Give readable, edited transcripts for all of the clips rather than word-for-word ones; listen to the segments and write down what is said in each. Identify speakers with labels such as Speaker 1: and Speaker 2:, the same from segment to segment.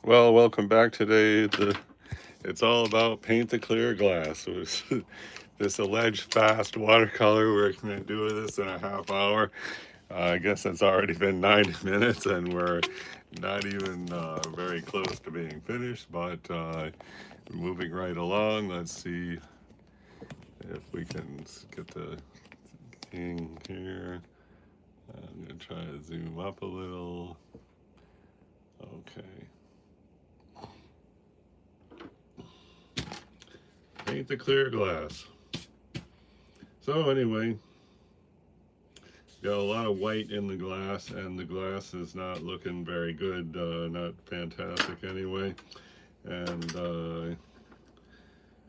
Speaker 1: Well, welcome back today. It's all about paint the clear glass. It was this alleged fast watercolor. We're going to do this in a half hour. I guess it's already been 90 minutes and we're not even very close to being finished, but moving right along. Let's see if we can get the thing here. I'm going to try to zoom up a little. Okay. Paint the clear glass. So anyway, got a lot of white in the glass, and the glass is not looking very good, not fantastic anyway. And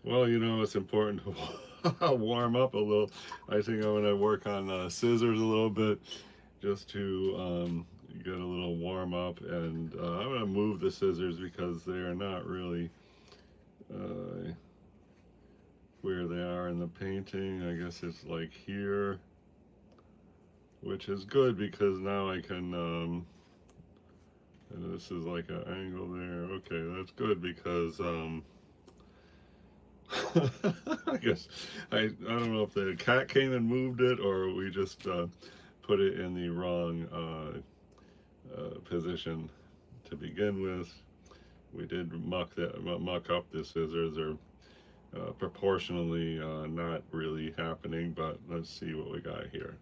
Speaker 1: well, it's important to warm up a little. I think I'm gonna work on scissors a little bit just to get a little warm up, and I'm gonna move the scissors because they are not really where they are in the painting. I guess it's like here, which is good because now I can and this is like an angle there. Okay, that's good because I guess I don't know if the cat came and moved it or we just put it in the wrong position to begin with. We did muck up the scissors, or proportionally not really happening, but let's see what we got here.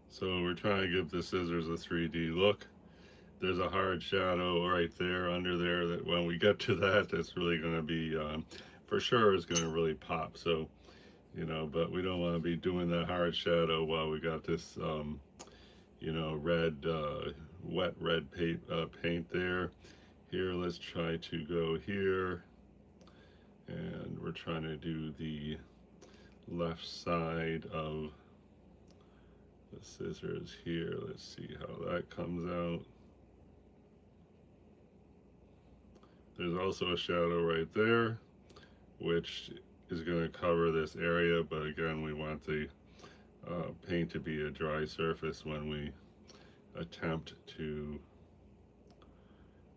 Speaker 1: So we're trying to give the scissors a 3D look. There's a hard shadow right there under there that when we get to that, that's really going to be, for sure, is going to really pop. So, but we don't want to be doing that hard shadow while we got this, red, wet red paint there. Here, let's try to go here. And we're trying to do the left side of the scissors here. Let's see how that comes out. There's also a shadow right there, which is going to cover this area, but again, we want the paint to be a dry surface when we attempt to,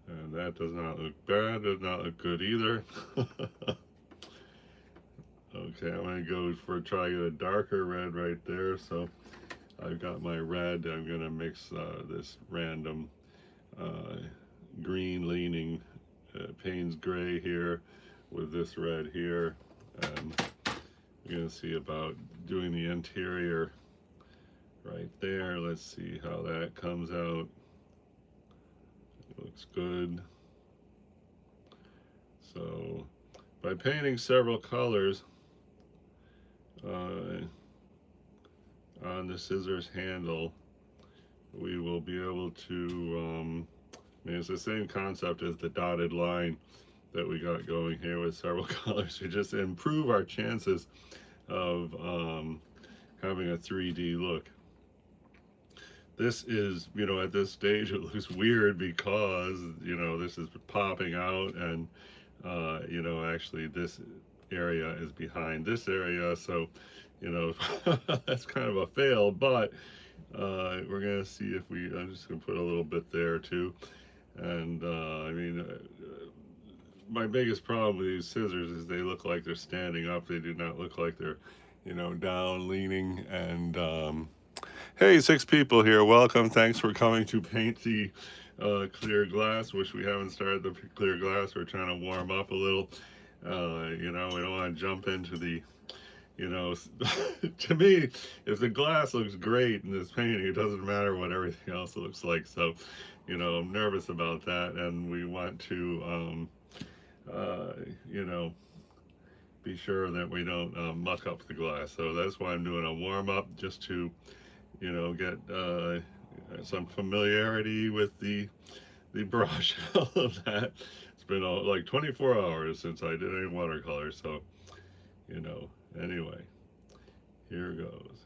Speaker 1: and that does not look bad, does not look good either. Okay, I'm going to go for try to get a darker red right there. So I've got my red. I'm going to mix this random green leaning Payne's gray here with this red here. And we're going to see about doing the interior right there. Let's see how that comes out. It looks good. So by painting several colors on the scissors handle, we will be able to, I mean, it's the same concept as the dotted line that we got going here with several colors. We just improve our chances of having a 3D look. This is, at this stage it looks weird because, this is popping out and, actually this area is behind this area. So, that's kind of a fail, but we're going to see if I'm just going to put a little bit there too. And, I mean, my biggest problem with these scissors is they look like they're standing up. They do not look like they're, down, leaning. And hey, 6 people here. Welcome. Thanks for coming to paint the clear glass. Wish we haven't started the clear glass. We're trying to warm up a little. We don't want to jump into the, to me, if the glass looks great in this painting, it doesn't matter what everything else looks like. So, I'm nervous about that, and we want to, be sure that we don't muck up the glass. So that's why I'm doing a warm up, just to, get some familiarity with the brush. All of that. It's been like 24 hours since I did any watercolor, so anyway, here goes.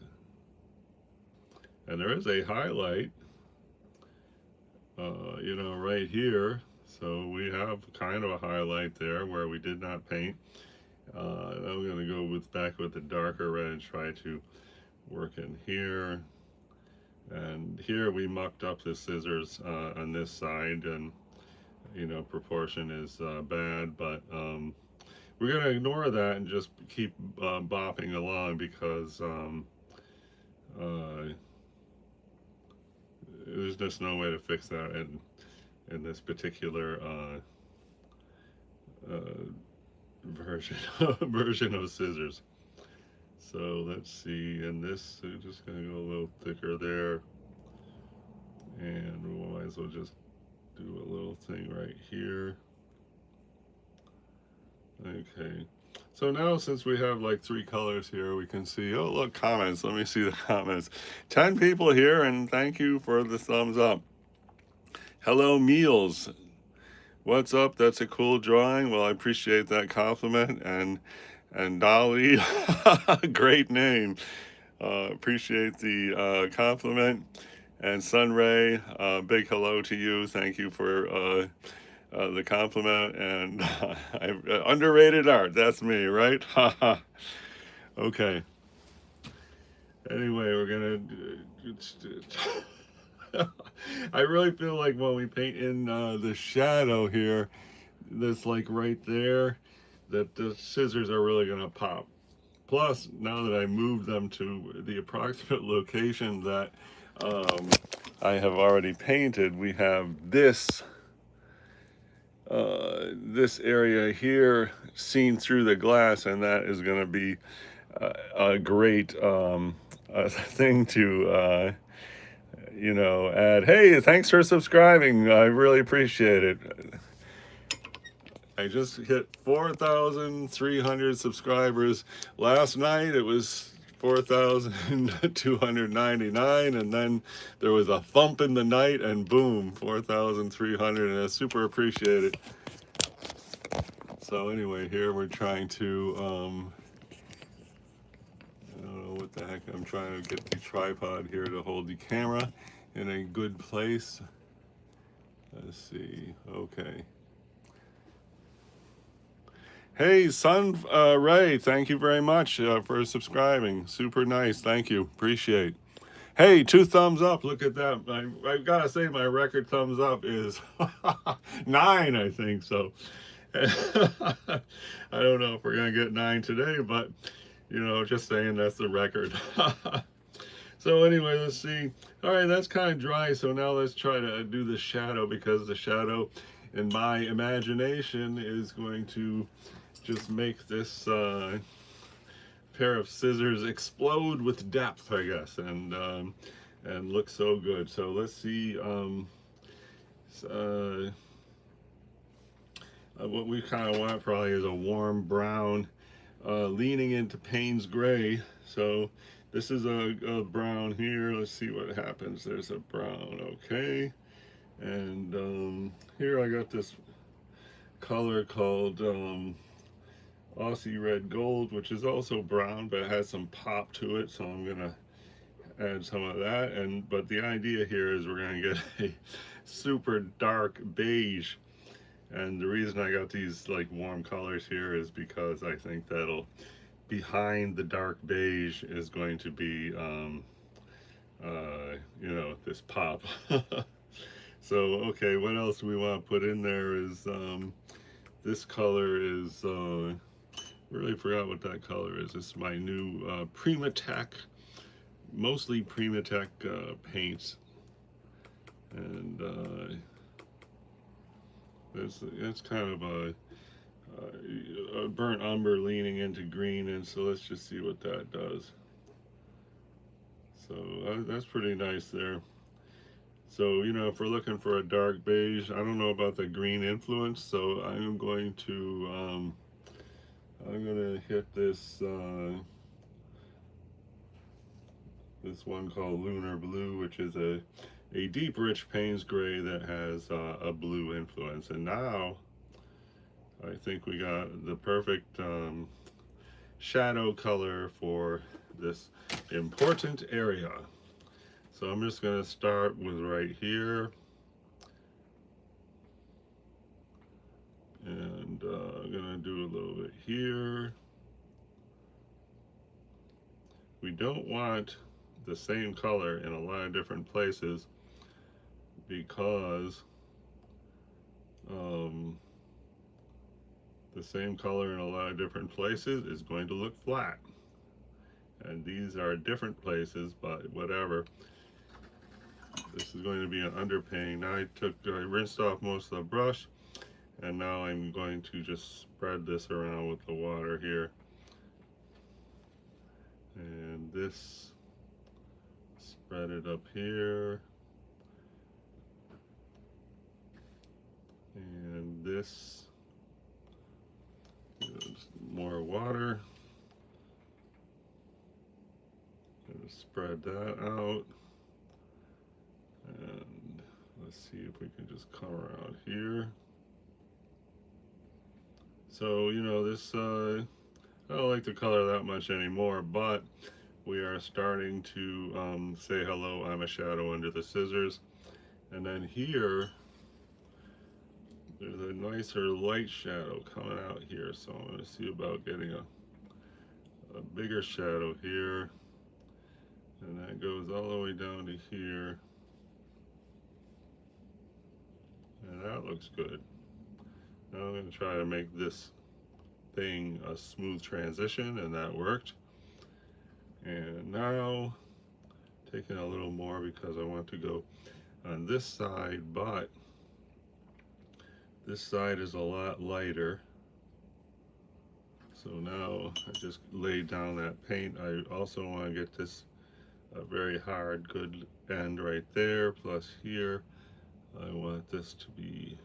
Speaker 1: And there is a highlight you know, right here. So we have kind of a highlight there where we did not paint. I'm going to go back with the darker red and try to work in here. And here we mucked up the scissors on this side, and you know, proportion is bad, but we're going to ignore that and just keep bopping along because uh, there's just no way to fix that in this particular version version of scissors. So let's see, and this we're just gonna go a little thicker there, and we might as well just do a little thing right here. Okay. So now since we have like 3 colors here, we can see, oh look, comments. Let me see the comments. 10 people here, and thank you for the thumbs up. Hello, Meals. What's up? That's a cool drawing. Well, I appreciate that compliment. And Dolly, great name. Appreciate the compliment. And Sunray, big hello to you. Thank you for the compliment. And underrated art. That's me, right? Okay. Anyway, we're gonna. I really feel like when we paint in the shadow here, that's like right there, that the scissors are really gonna pop. Plus, now that I moved them to the approximate location that I have already painted, we have this this area here seen through the glass, and that is going to be a great thing to you know, add. Hey, thanks for subscribing. I really appreciate it. I just hit 4,300 subscribers. Last night it was 4,299, and then there was a thump in the night, and boom, 4,300, and I super appreciate it. So anyway, here we're trying to, I don't know what the heck, I'm trying to get the tripod here to hold the camera in a good place. Let's see, okay. Hey, Sun Ray, thank you very much for subscribing. Super nice, thank you, appreciate. Hey, 2 thumbs up, look at that. I've got to say my record thumbs up is 9, I think, so. I don't know if we're going to get 9 today, but, you know, just saying that's the record. So anyway, let's see. All right, that's kind of dry, so now let's try to do the shadow, because the shadow in my imagination is going to just make this pair of scissors explode with depth, I guess, and look so good. So let's see what we kind of want probably is a warm brown leaning into Payne's gray. So this is a brown here. Let's see what happens. There's a brown, okay. And here I got this color called Aussie Red Gold, which is also brown, but it has some pop to it, so I'm gonna add some of that. But the idea here is we're gonna get a super dark beige, and the reason I got these like warm colors here is because I think that'll, behind the dark beige is going to be you know, this pop. So okay, what else we want to put in there is this color is really forgot what that color is. This is my new Primatech, mostly Primatech paints, and it's kind of a burnt umber leaning into green, and so let's just see what that does. So that's pretty nice there. So, you know, if we're looking for a dark beige, I don't know about the green influence, so I'm going to hit this this one called Lunar Blue, which is a deep rich Payne's gray that has a blue influence. And now I think we got the perfect shadow color for this important area. So I'm just going to start with right here, And I'm gonna do a little bit here. We don't want the same color in a lot of different places because um, the same color in a lot of different places is going to look flat. And these are different places, but whatever. This is going to be an underpainting. Now I rinsed off most of the brush, and now I'm going to just spread this around with the water here. And this, spread it up here. And this, more water. And spread that out. And let's see if we can just come around here. So, you know, this, I don't like the color that much anymore, but we are starting to say hello, I'm a shadow under the scissors. And then here, there's a nicer light shadow coming out here. So I'm going to see about getting a bigger shadow here. And that goes all the way down to here. And that looks good. Now I'm going to try to make this thing a smooth transition, and that worked. And now taking a little more because I want to go on this side, but this side is a lot lighter. So now I just laid down that paint. I also want to get this a very hard, good end right there. Plus here, I want this to be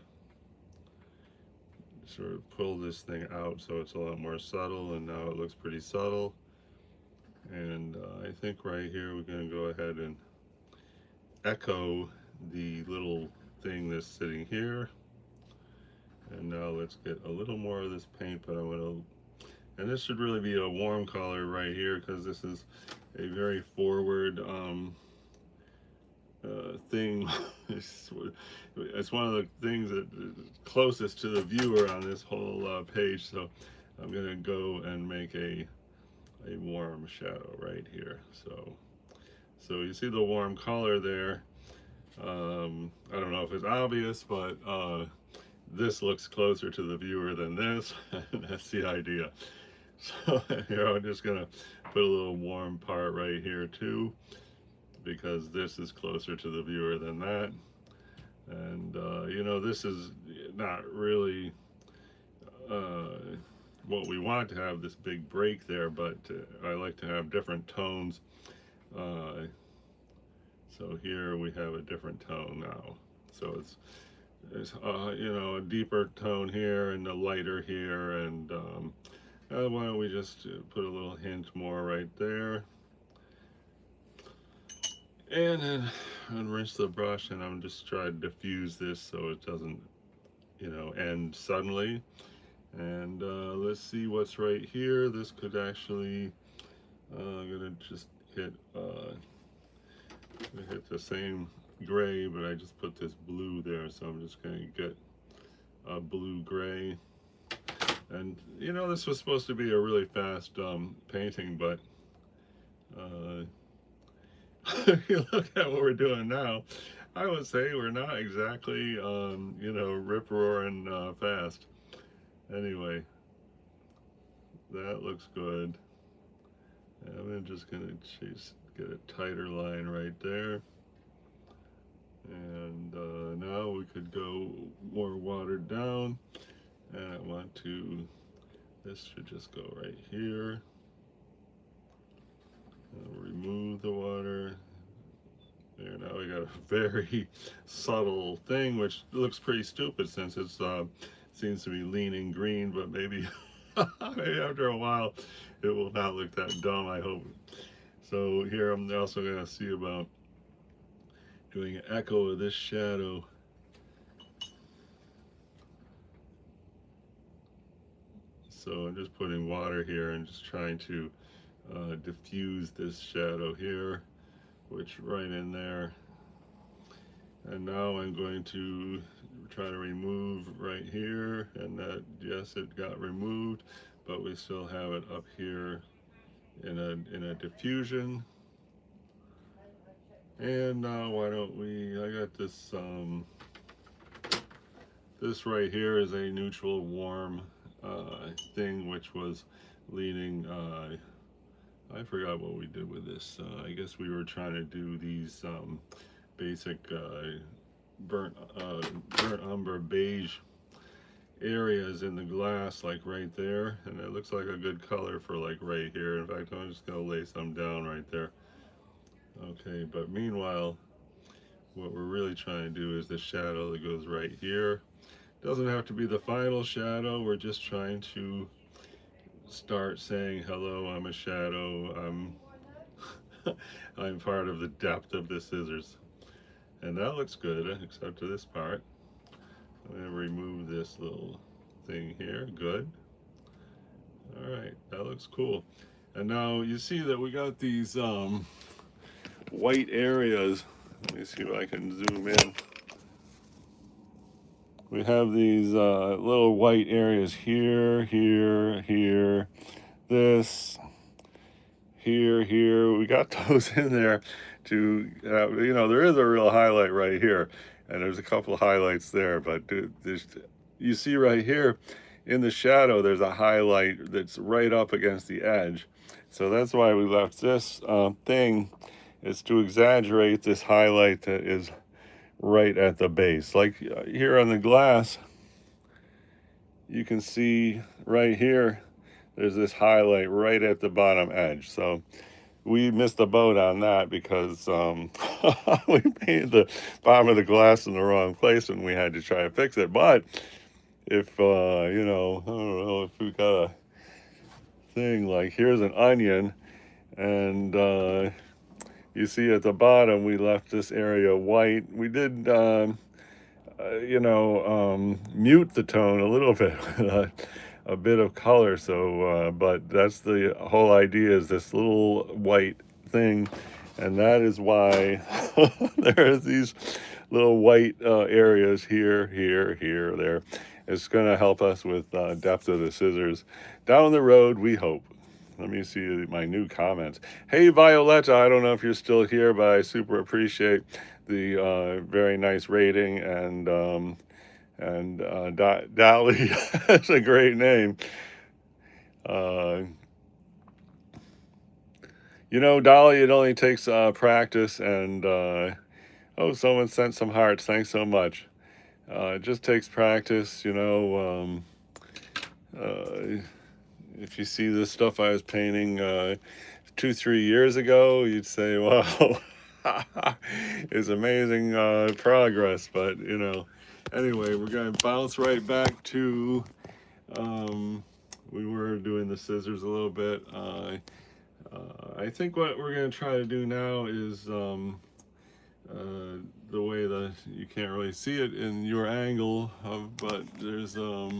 Speaker 1: sort of pull this thing out so it's a lot more subtle, and now it looks pretty subtle. And I think right here we're going to go ahead and echo the little thing that's sitting here. And now let's get a little more of this paint, but I'm going to, and this should really be a warm color right here because this is a very forward thing. It's one of the things that is closest to the viewer on this whole page, so I'm going to go and make a warm shadow right here. So you see the warm color there. I don't know if it's obvious, but this looks closer to the viewer than this. That's the idea. So here I'm just gonna put a little warm part right here too, because this is closer to the viewer than that. And you know, this is not really what we want to have, this big break there, but I like to have different tones. So here we have a different tone now. So it's you know, a deeper tone here and a lighter here, and why don't we just put a little hint more right there, and then rinse the brush, and I'm just trying to diffuse this so it doesn't, you know, end suddenly. And let's see what's right here. This could actually, I'm gonna just hit the same gray, but I just put this blue there, so I'm just gonna get a blue gray. And you know, this was supposed to be a really fast painting, but if you look at what we're doing now, I would say we're not exactly you know, rip-roaring fast. Anyway, that looks good. And I'm just gonna get a tighter line right there. And now we could go more watered down. And I want to, this should just go right here. I'll remove the water. There, now we got a very subtle thing, which looks pretty stupid since it's seems to be leaning green, but maybe maybe after a while it will not look that dumb, I hope. So here I'm also going to see about doing an echo of this shadow. So I'm just putting water here and just trying to diffuse this shadow here, which right in there. And now I'm going to try to remove right here, and that, yes, it got removed, but we still have it up here in a diffusion. And now why don't we, I got this, this right here is a neutral warm thing, which was leaning, I forgot what we did with this. I guess we were trying to do these basic burnt umber beige areas in the glass, like right there, and it looks like a good color for like right here. In fact, I'm just gonna lay some down right there. Okay, but meanwhile, what we're really trying to do is the shadow that goes right here. Doesn't have to be the final shadow. We're just trying to start saying, hello, I'm a shadow, I'm part of the depth of the scissors. And that looks good, except to this part. I'm going to remove this little thing here. Good. Alright, that looks cool. And now you see that we got these white areas. Let me see if I can zoom in. We have these little white areas here, here, here, this, here, here. We got those in there to, you know, there is a real highlight right here, and there's a couple of highlights there, but you see right here in the shadow, there's a highlight that's right up against the edge. So that's why we left this thing, is to exaggerate this highlight that is right at the base. Like here on the glass, you can see right here, there's this highlight right at the bottom edge. So we missed the boat on that because we painted the bottom of the glass in the wrong place and we had to try to fix it. But if, you know, I don't know, if we got a thing like here's an onion, and you see at the bottom we left this area white. We did you know, mute the tone a little bit, a bit of color. So, but that's the whole idea, is this little white thing, and that is why there's these little white areas here, here, here, there. It's going to help us with depth of the scissors down the road, we hope. Let me see my new comments. Hey, Violetta, I don't know if you're still here, but I super appreciate the very nice rating. And Dolly, that's a great name. You know, Dolly, it only takes practice. And oh, someone sent some hearts. Thanks so much. It just takes practice, you know. If you see the stuff I was painting 2-3 years ago, you'd say, wow, it's amazing progress. But, you know, anyway, we're going to bounce right back to, we were doing the scissors a little bit. I think what we're going to try to do now is the way that you can't really see it in your angle, but there's, oh,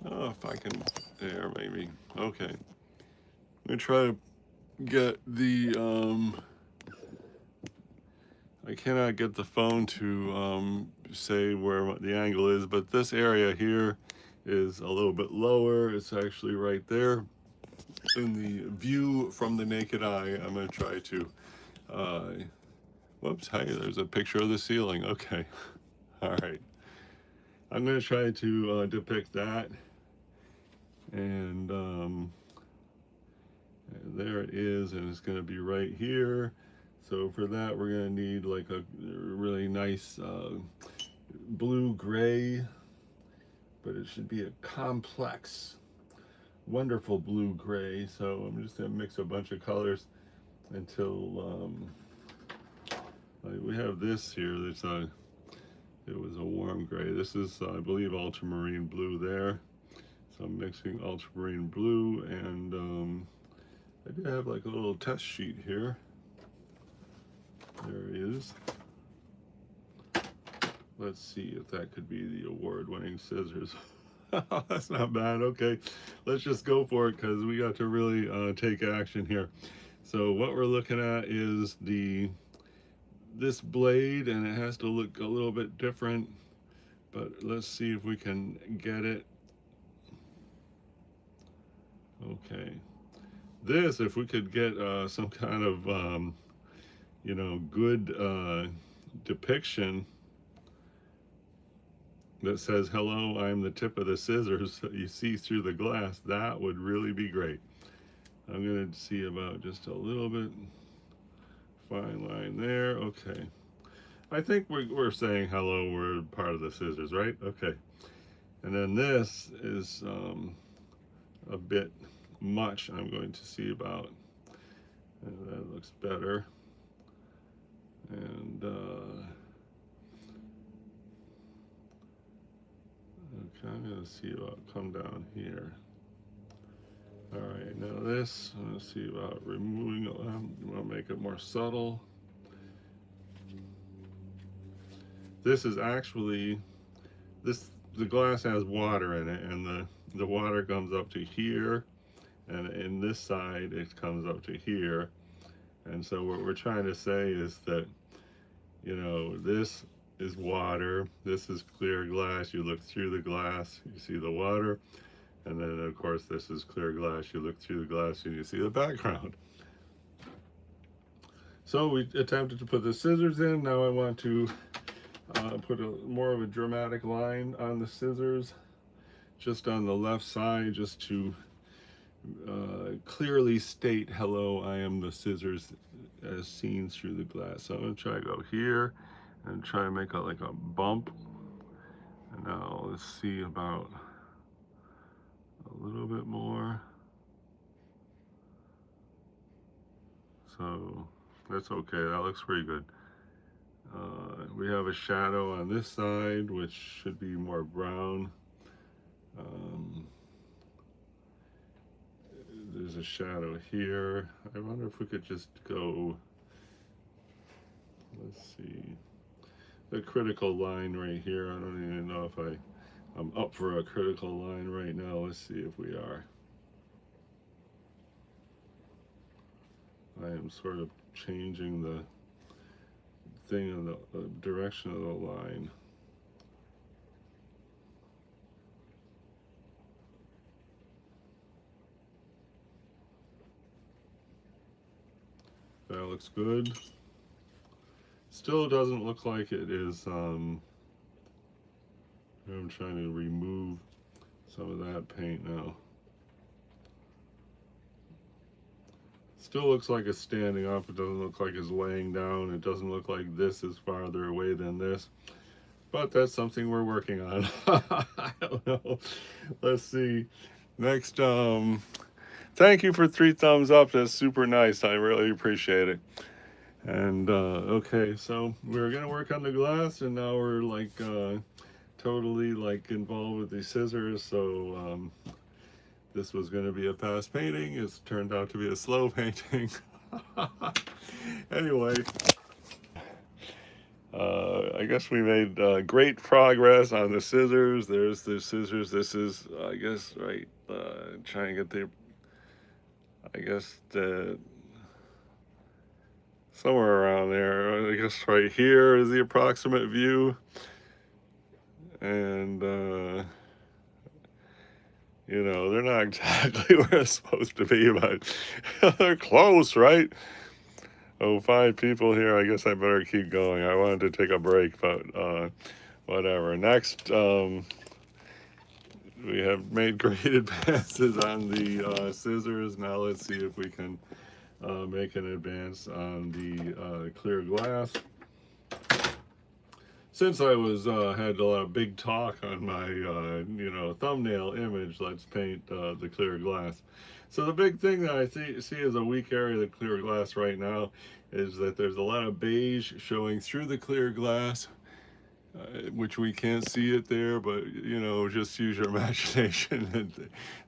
Speaker 1: if I can, there maybe, okay. I'm going to try to get the, I cannot get the phone to say where the angle is, but this area here is a little bit lower. It's actually right there in the view from the naked eye. I'm going to try to, whoops, hey, there's a picture of the ceiling. Okay, all right. I'm going to try to depict that. And there it is, and it's going to be right here. So for that, we're going to need like a really nice blue-gray, but it should be a complex, wonderful blue-gray. So I'm just going to mix a bunch of colors until like we have this here. That's it was a warm gray. This is, I believe, ultramarine blue there. So I'm mixing ultramarine blue, and I do have like a little test sheet here. There he is. Let's see if that could be the award-winning scissors. That's not bad. Okay, let's just go for it, because we got to really take action here. So what we're looking at is this blade, and it has to look a little bit different. but let's see if we can get it. Okay, this, if we could get some kind of you know, good depiction that says, hello, I'm the tip of the scissors that you see through the glass, that would really be great. I'm going to see about just a little bit fine line there. Okay, I think we're saying hello, we're part of the scissors, right? Okay, and then this is a bit much. I'm going to see about, and that looks better. And okay, I'm going to see about come down here. All right, now this, I'm going to see about removing it. I'm going to make it more subtle. This is actually, the glass has water in it, and the water comes up to here, and in this side it comes up to here. And so what we're trying to say is that, you know, this is water, this is clear glass, you look through the glass, you see the water, and then of course this is clear glass, you look through the glass and you see the background. So we attempted to put the scissors in. Now I want to put more of a dramatic line on the scissors, just on the left side, just to clearly state, hello, I am the scissors as seen through the glass. So I'm going to try to go here and try to make like a bump. And now let's see about a little bit more. So that's okay, that looks pretty good. We have a shadow on this side, which should be more brown. There's a shadow here. I wonder if we could just go, let's see, the critical line right here. I don't even know if I'm up for a critical line right now. Let's see if we are. I am sort of changing the thing in the direction of the line. That looks good. Still doesn't look like it is, I'm trying to remove some of that paint now. Still looks like it's standing up. It doesn't look like it's laying down. It doesn't look like this is farther away than this. But that's something we're working on. I don't know. Let's see. Next, thank you for 3 thumbs up. That's super nice. I really appreciate it. And okay, so we're gonna work on the glass, and now we're like totally like involved with the scissors. So this was going to be a fast painting. It's turned out to be a slow painting. Anyway, I guess we made great progress on the scissors. There's the scissors. This is, I guess, right, trying to get the, I guess, the, somewhere around there. I guess right here is the approximate view. And, you know, they're not exactly where it's supposed to be, but they're close, right? Oh, 5 people here. I guess I better keep going. I wanted to take a break, but whatever. Next, we have made great advances on the scissors. Now let's see if we can make an advance on the clear glass. Since I was had a lot of big talk on my you know, thumbnail image, let's paint the clear glass. So the big thing that I see as a weak area of the clear glass right now is that there's a lot of beige showing through the clear glass, which we can't see it there, but you know, just use your imagination.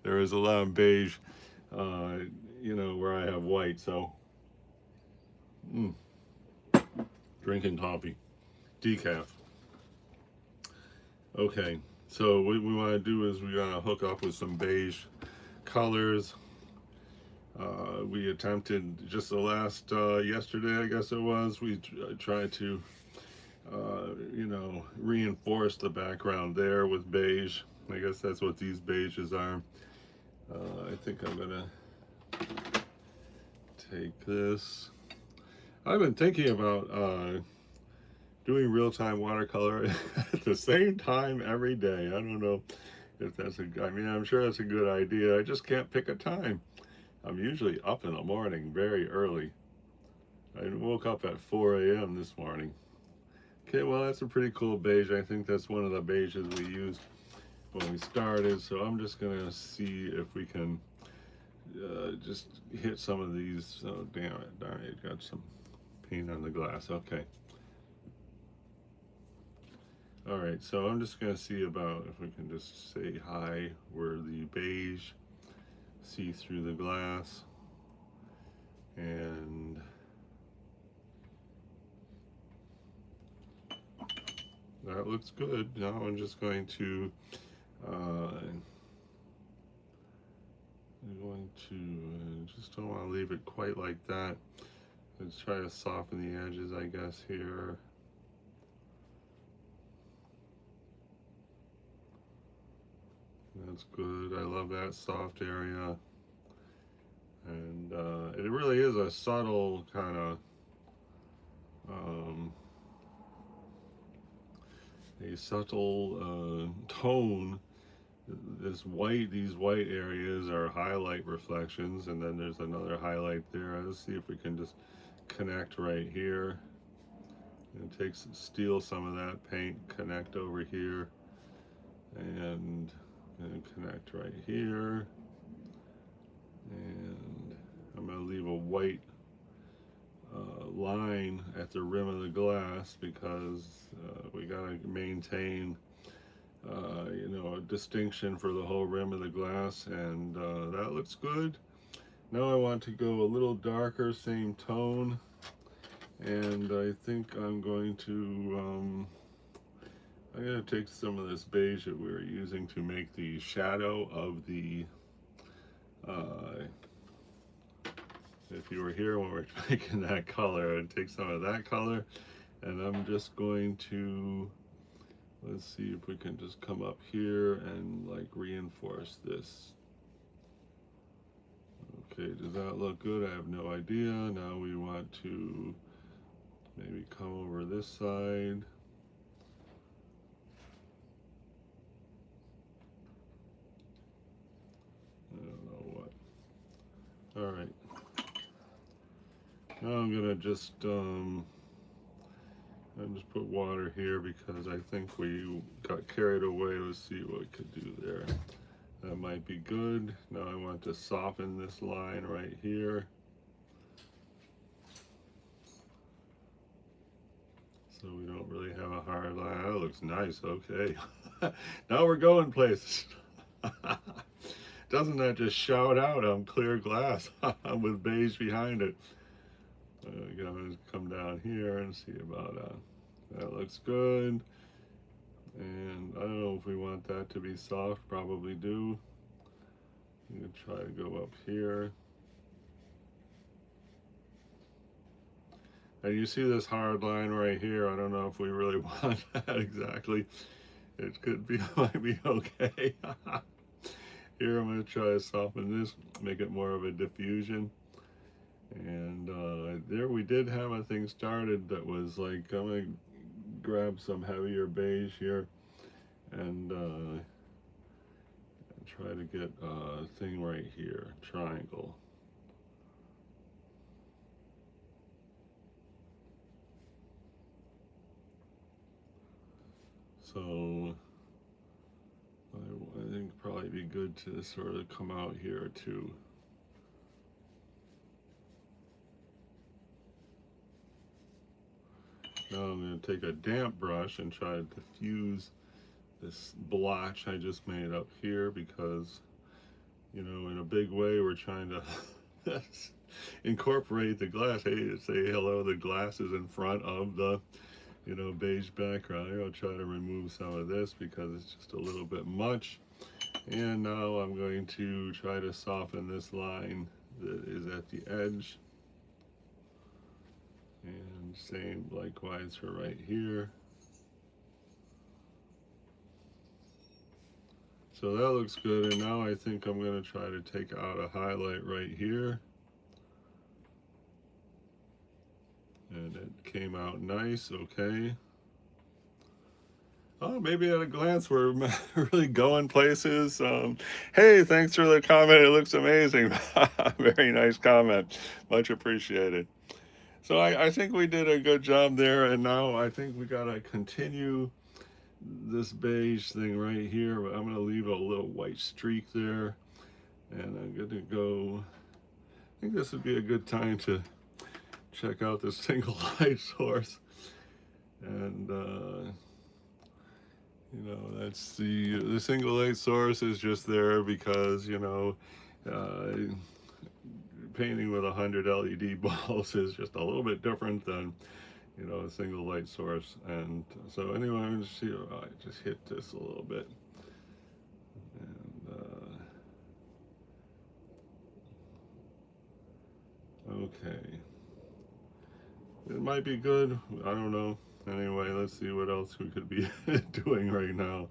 Speaker 1: There is a lot of beige, you know, where I have white. So drinking coffee, decaf. Okay, so what we want to do is we want to hook up with some beige colors. We attempted just the last, yesterday I guess it was, we tried to you know, reinforce the background there with beige. I guess that's what these beiges are. I think I'm gonna take this. I've been thinking about doing real-time watercolor at the same time every day. I don't know if that's I mean, I'm sure that's a good idea. I just can't pick a time. I'm usually up in the morning very early. I woke up at 4 a.m. this morning. Okay, well, that's a pretty cool beige. I think that's one of the beiges we used when we started. So I'm just gonna see if we can just hit some of these. Oh, damn it, darn it, got some paint on the glass. Okay. All right, so I'm just gonna see about if we can just say hi where the beige see through the glass, and that looks good. Now I'm just going to just don't want to leave it quite like that. Let's try to soften the edges, I guess, here. That's good. I love that soft area. And it really is a subtle kind of tone. These white areas are highlight reflections, and then there's another highlight there. Let's see if we can just connect right here. And steal some of that paint, connect over here, and connect right here. And I'm going to leave a white line at the rim of the glass because we got to maintain you know, a distinction for the whole rim of the glass, and that looks good. Now I want to go a little darker, same tone, and I think I'm going to take some of this beige that we were using to make the shadow of the if you were here when we were making that color, I'd take some of that color, and I'm just going to, let's see if we can just come up here and like reinforce this. Okay, does that look good? I have no idea. Now we want to maybe come over this side. I don't know what. All right. Now I'm gonna just put water here because I think we got carried away. Let's see what we could do there. That might be good. Now I want to soften this line right here. So we don't really have a hard line. That looks nice, okay. Now we're going places. Doesn't that just shout out on clear glass with beige behind it? I'm gonna come down here and see about that looks good. And I don't know if we want that to be soft, probably do. I'm gonna try to go up here. And you see this hard line right here. I don't know if we really want that exactly. It could be, might be okay. Here I'm gonna try to soften this, make it more of a diffusion. And there we did have a thing started that was like, I'm gonna grab some heavier beige here and try to get a thing right here, triangle. So I think probably be good to sort of come out here too. Now I'm going to take a damp brush and try to diffuse this blotch I just made up here because, you know, in a big way we're trying to incorporate the glass. Hey, say hello, the glass is in front of the, you know, beige background. Here, I'll try to remove some of this because it's just a little bit much. And now I'm going to try to soften this line that is at the edge. And And same likewise for right here. So that looks good, and now I think I'm going to try to take out a highlight right here. And it came out nice, okay. Oh, maybe at a glance we're really going places. Hey, thanks for the comment. It looks amazing. Very nice comment. Much appreciated. So I think we did a good job there, and now I think we got to continue this beige thing right here. But I'm going to leave a little white streak there, and I'm going to go. I think this would be a good time to check out the single light source. And you know, that's the single light source is just there because, you know, painting with 100 LED bulbs is just a little bit different than, you know, a single light source. And so anyway, I'm going to see, I just hit this a little bit. And okay, it might be good, I don't know. Anyway, let's see what else we could be doing right now.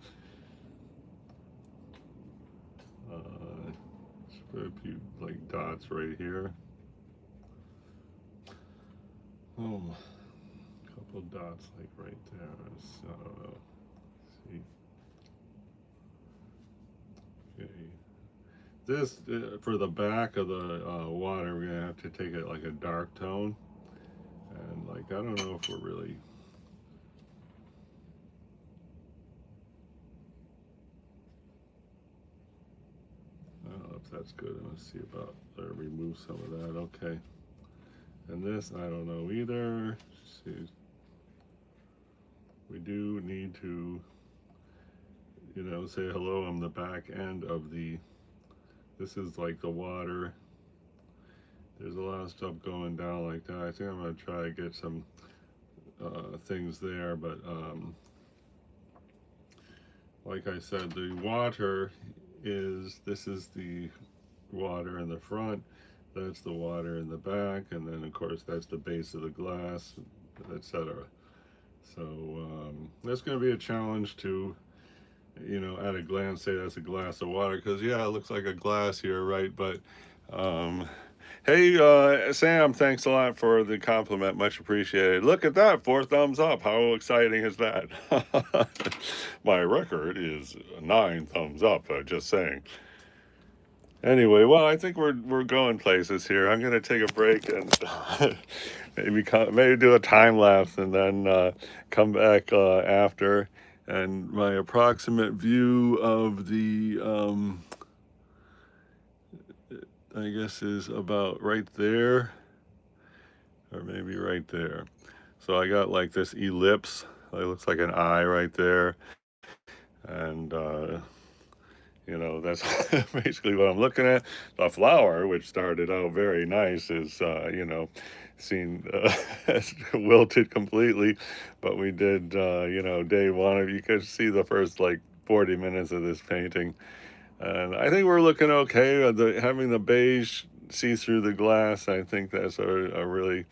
Speaker 1: Put a few like dots right here. Oh, a couple dots like right there. I don't know. Let's see. Okay. This for the back of the water, we're gonna have to take it like a dark tone, and like I don't know if we're really. I don't know if that's good. Let's see about remove some of that. Okay. And this, I don't know either. Let's see, we do need to, you know, say hello on the back end of the. This is like the water. There's a lot of stuff going down like that. I think I'm gonna try to get some things there, but like I said, the water is, this is the water in the front, that's the water in the back, and then of course that's the base of the glass, etc. So that's going to be a challenge to, you know, at a glance say that's a glass of water, because yeah, it looks like a glass here, right? But hey, Sam, thanks a lot for the compliment. Much appreciated. Look at that, 4 thumbs up. How exciting is that? My record is 9 thumbs up, just saying. Anyway, well, I think we're going places here. I'm going to take a break and maybe do a time lapse and then come back after. And my approximate view of the I guess is about right there, or maybe right there. So I got like this ellipse. It looks like an eye right there, and you know, that's basically what I'm looking at. The flower, which started out very nice, is you know, seen wilted completely. But we did, you know, day one. You could see the first like 40 minutes of this painting. And I think we're looking okay. Having the beige see through the glass, I think that's a really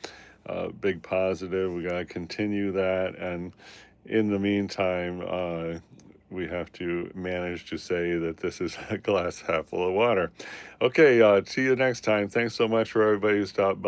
Speaker 1: big positive. We got to continue that. And in the meantime, we have to manage to say that this is a glass half full of water. Okay, see you next time. Thanks so much for everybody who stopped by.